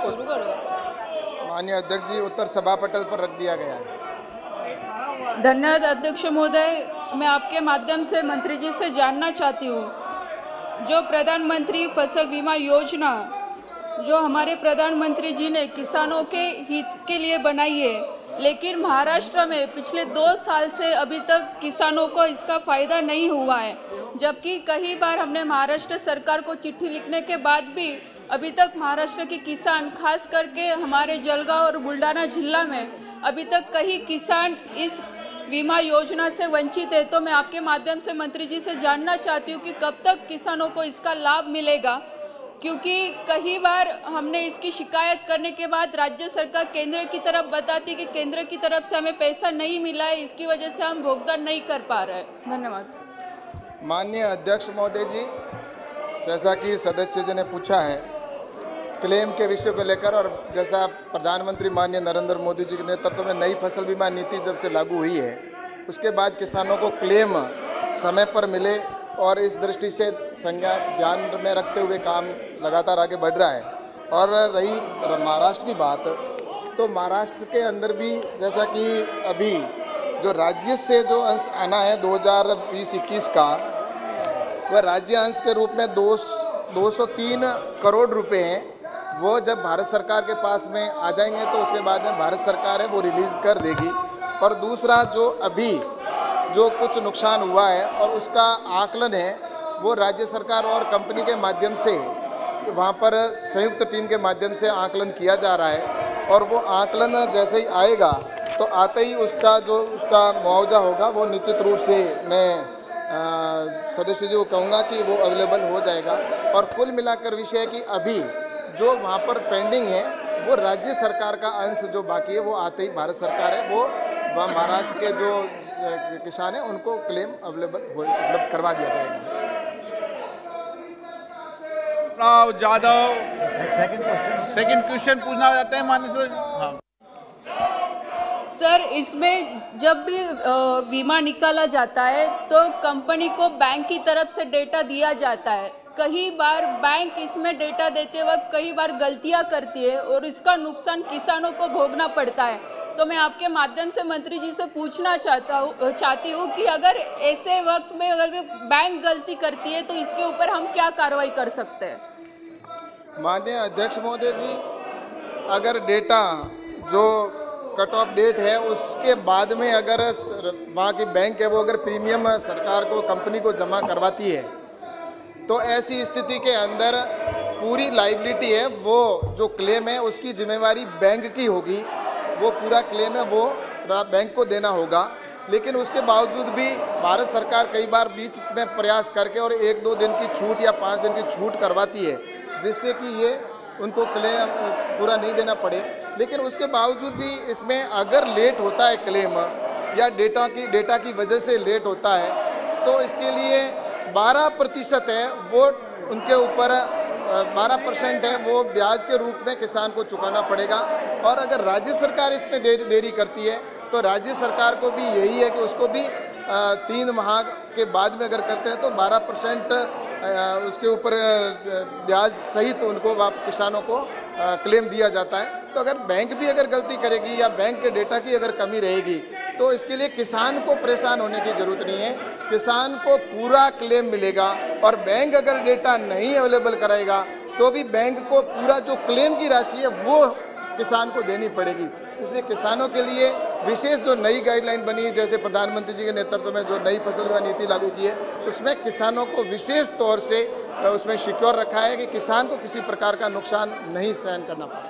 शुरू करो। माननीय अध्यक्ष जी, उत्तर सभा पटल पर रख दिया गया है। धन्यवाद अध्यक्ष महोदय। मैं आपके माध्यम से मंत्री जी से जानना चाहती हूँ, जो प्रधानमंत्री फसल बीमा योजना जो हमारे प्रधानमंत्री जी ने किसानों के हित के लिए बनाई है, लेकिन महाराष्ट्र में पिछले 2 साल से अभी तक किसानों को इसका फ़ायदा नहीं हुआ है। जबकि कई बार हमने महाराष्ट्र सरकार को चिट्ठी लिखने के बाद भी अभी तक महाराष्ट्र के किसान, खास करके हमारे जलगांव और बुल्ढाना जिला में अभी तक कई किसान इस बीमा योजना से वंचित है। तो मैं आपके माध्यम से मंत्री जी से जानना चाहती हूँ कि कब तक किसानों को इसका लाभ मिलेगा, क्योंकि कई बार हमने इसकी शिकायत करने के बाद राज्य सरकार केंद्र की तरफ बताती कि केंद्र की तरफ से हमें पैसा नहीं मिला है, इसकी वजह से हम भुगतान नहीं कर पा रहे हैं। धन्यवाद। माननीय अध्यक्ष महोदय जी, जैसा कि सदस्य जी ने पूछा है क्लेम के विषय को लेकर, और जैसा प्रधानमंत्री माननीय नरेंद्र मोदी जी के नेतृत्व में नई फसल बीमा नीति जब से लागू हुई है, उसके बाद किसानों को क्लेम समय पर मिले, और इस दृष्टि से संज्ञा ध्यान में रखते हुए काम लगातार आगे बढ़ रहा है। और रही महाराष्ट्र की बात, तो महाराष्ट्र के अंदर भी जैसा कि अभी जो राज्य से जो अंश आना है 2020-21 का, वह राज्य अंश के रूप में 203 करोड़ रुपए हैं। वो जब भारत सरकार के पास में आ जाएंगे तो उसके बाद में भारत सरकार है वो रिलीज़ कर देगी। और दूसरा, जो अभी जो कुछ नुकसान हुआ है और उसका आकलन है, वो राज्य सरकार और कंपनी के माध्यम से वहाँ पर संयुक्त टीम के माध्यम से आकलन किया जा रहा है। और वो आकलन जैसे ही आएगा तो आते ही उसका मुआवजा होगा वो निश्चित रूप से मैं सदस्य जी को कहूँगा कि वो अवेलेबल हो जाएगा। और कुल मिलाकर विषय है कि अभी जो वहाँ पर पेंडिंग है वो राज्य सरकार का अंश जो बाकी है वो आते ही भारत सरकार है वो महाराष्ट्र के जो किसान हैं उनको क्लेम उपलब्ध करवा दिया जाएगा। राव जाधव सेकंड क्वेश्चन पूछना चाहते हैं माननीय सर। हाँ सर, इसमें जब भी बीमा निकाला जाता है तो कंपनी को बैंक की तरफ से डेटा दिया जाता है। कई बार बैंक इसमें डेटा देते वक्त कई बार गलतियां करती है और इसका नुकसान किसानों को भोगना पड़ता है। तो मैं आपके माध्यम से मंत्री जी से पूछना चाहती हूँ कि अगर ऐसे वक्त में अगर बैंक गलती करती है तो इसके ऊपर हम क्या कार्रवाई कर सकते हैं? माननीय अध्यक्ष महोदय जी, अगर डेटा जो कट ऑफ डेट है उसके बाद में अगर वहाँ की बैंक है वो अगर प्रीमियम सरकार को, कंपनी को जमा करवाती है, तो ऐसी स्थिति के अंदर पूरी लाइबिलिटी है, वो जो क्लेम है उसकी जिम्मेवारी बैंक की होगी। वो पूरा क्लेम है वो बैंक को देना होगा। लेकिन उसके बावजूद भी भारत सरकार कई बार बीच में प्रयास करके और 1-2 दिन की छूट या 5 दिन की छूट करवाती है, जिससे कि ये उनको क्लेम पूरा नहीं देना पड़े। लेकिन उसके बावजूद भी इसमें अगर लेट होता है क्लेम या डेटा की वजह से लेट होता है, तो इसके लिए 12% है वो उनके ऊपर 12% है वो ब्याज के रूप में किसान को चुकाना पड़ेगा। और अगर राज्य सरकार इसमें देरी करती है तो राज्य सरकार को भी यही है कि उसको भी 3 माह के बाद में अगर करते हैं तो 12% उसके ऊपर ब्याज सहित उनको किसानों को क्लेम दिया जाता है। तो अगर बैंक भी अगर गलती करेगी या बैंक के डेटा की अगर कमी रहेगी तो इसके लिए किसान को परेशान होने की ज़रूरत नहीं है। किसान को पूरा क्लेम मिलेगा। और बैंक अगर डेटा नहीं अवेलेबल कराएगा तो भी बैंक को पूरा जो क्लेम की राशि है वो किसान को देनी पड़ेगी। इसलिए किसानों के लिए विशेष जो नई गाइडलाइन बनी, जैसे प्रधानमंत्री जी के नेतृत्व में जो नई फसल बीमा नीति लागू की है, उसमें किसानों को विशेष तौर से उसमें सिक्योर रखा है कि किसान को किसी प्रकार का नुकसान नहीं सहन करना पड़े।